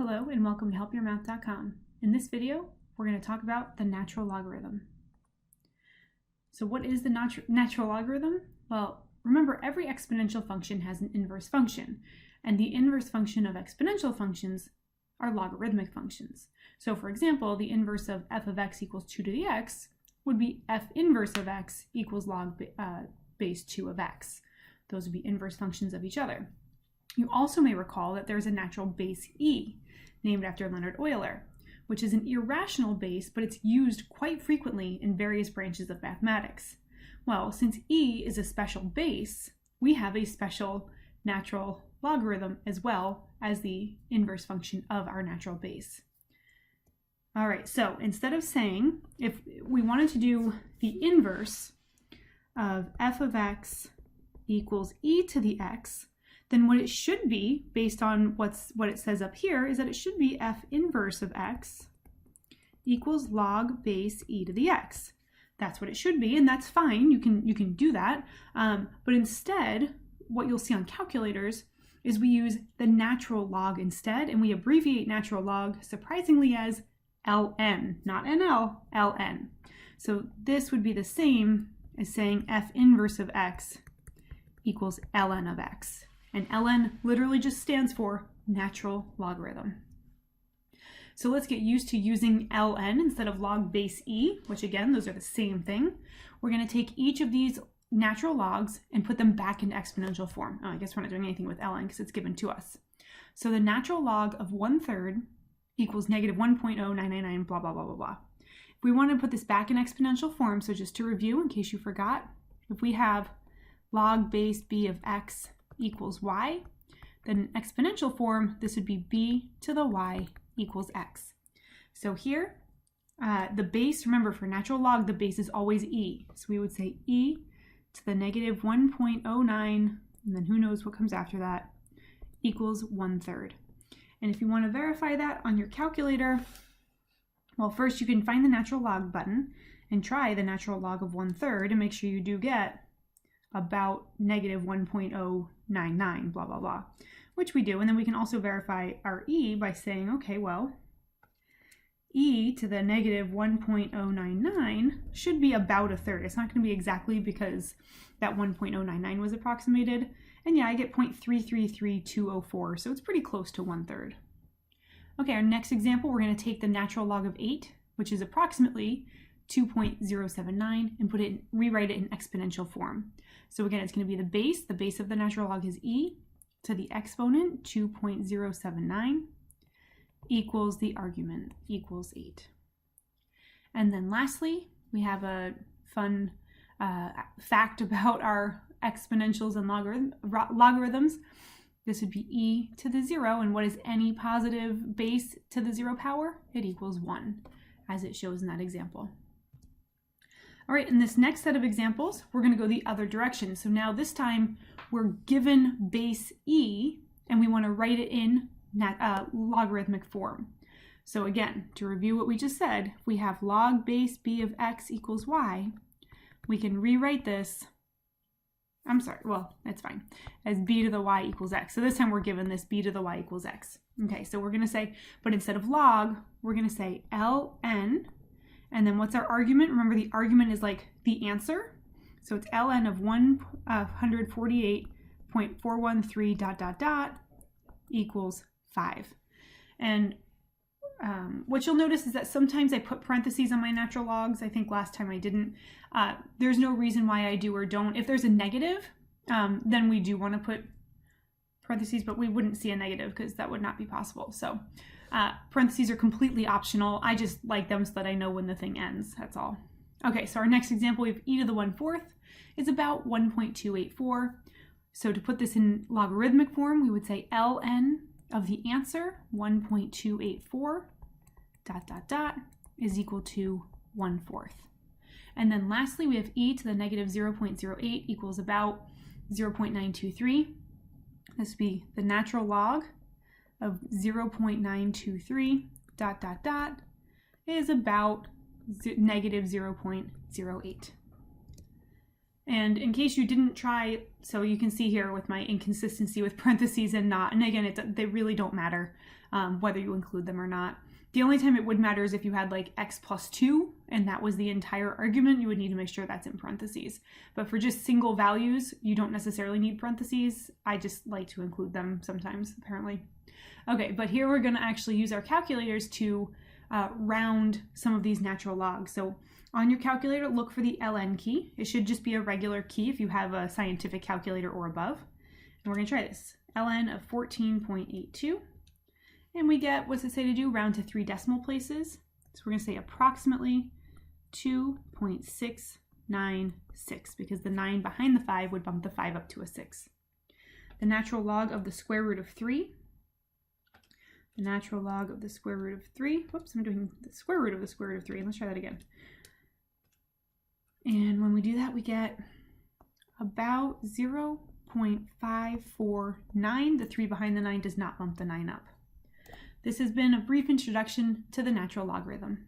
Hello and welcome to helpyourmath.com. In this video, we're going to talk about the natural logarithm. So what is the natural logarithm? Well, remember every exponential function has an inverse function, and the inverse function of exponential functions are logarithmic functions. So for example, the inverse of f of x equals 2 to the x would be f inverse of x equals log base 2 of x. Those would be inverse functions of each other. You also may recall that there's a natural base e, named after Leonhard Euler, which is an irrational base, but it's used quite frequently in various branches of mathematics. Well, since e is a special base, we have a special natural logarithm as well as the inverse function of our natural base. All right, so instead of saying, if we wanted to do the inverse of f of x equals e to the x, then what it should be, based on what it says up here, is that it should be f inverse of x equals log base e to the x. That's what it should be, and that's fine. You can do that. But instead, what you'll see on calculators is we use the natural log instead, and we abbreviate natural log surprisingly as ln, not nl, ln. So this would be the same as saying f inverse of x equals ln of x. And ln literally just stands for natural logarithm. So let's get used to using ln instead of log base e, which again, those are the same thing. We're going to take each of these natural logs and put them back into exponential form. Oh, I guess we're not doing anything with ln because it's given to us. So the natural log of 1/3 equals negative 1.0999 blah, blah, blah, blah, blah. If we want to put this back in exponential form, so just to review in case you forgot, if we have log base b of x equals y, then in exponential form, this would be b to the y equals x. So here, the base, remember for natural log, the base is always e. So we would say e to the negative 1.09, and then who knows what comes after that, equals 1/3. And if you want to verify that on your calculator, well, first you can find the natural log button and try the natural log of 1/3 and make sure you do get about negative 1.099, blah, blah, blah, which we do. And then we can also verify our e by saying, okay, well, e to the negative 1.099 should be about 1/3. It's not going to be exactly because that 1.099 was approximated. And yeah, I get 0.333204, so it's pretty close to 1/3. Okay, our next example, we're going to take the natural log of 8, which is approximately 2.079, and rewrite it in exponential form. So again, it's going to be the base of the natural log is e to the exponent 2.079 equals the argument equals 8. And then lastly, we have a fun fact about our exponentials and logarithms. This would be e to the 0, and what is any positive base to the 0 power? It equals 1, as it shows in that example. All right, in this next set of examples, we're going to go the other direction. So now this time we're given base e, and we want to write it in logarithmic form. So again, to review what we just said, if we have log base b of x equals y, we can rewrite this, I'm sorry, well, that's fine, as b to the y equals x. So this time we're given this b to the y equals x. Okay, so we're going to say, but instead of log, we're going to say ln. And then what's our argument? Remember, the argument is like the answer. So it's ln of 148.413 ... equals 5. And what you'll notice is that sometimes I put parentheses on my natural logs. I think last time I didn't. There's no reason why I do or don't. If there's a negative, then we do want to put parentheses, but we wouldn't see a negative because that would not be possible. So parentheses are completely optional. I just like them so that I know when the thing ends. That's all. Okay, so our next example, we have e to the 1/4 is about 1.284. So to put this in logarithmic form, we would say ln of the answer, 1.284, ... is equal to 1/4. And then lastly, we have e to the negative 0.08 equals about 0.923. This would be the natural log of 0.923 ... is about negative 0.08. And in case you didn't try, so you can see here with my inconsistency with parentheses and not, and again, they really don't matter whether you include them or not. The only time it would matter is if you had like x plus 2 and that was the entire argument, you would need to make sure that's in parentheses. But for just single values, you don't necessarily need parentheses. I just like to include them sometimes, apparently. Okay, but here we're going to actually use our calculators to round some of these natural logs. So on your calculator, look for the ln key. It should just be a regular key if you have a scientific calculator or above. And we're going to try this. ln of 14.82. And we get, what's it say to do? Round to 3 decimal places. So we're going to say approximately 2.696 because the 9 behind the 5 would bump the 5 up to a 6. The natural log of the square root of 3. The natural log of the square root of 3. Whoops, I'm doing the square root of the square root of 3. Let's try that again. And when we do that, we get about 0.549. The 3 behind the 9 does not bump the 9 up. This has been a brief introduction to the natural logarithm.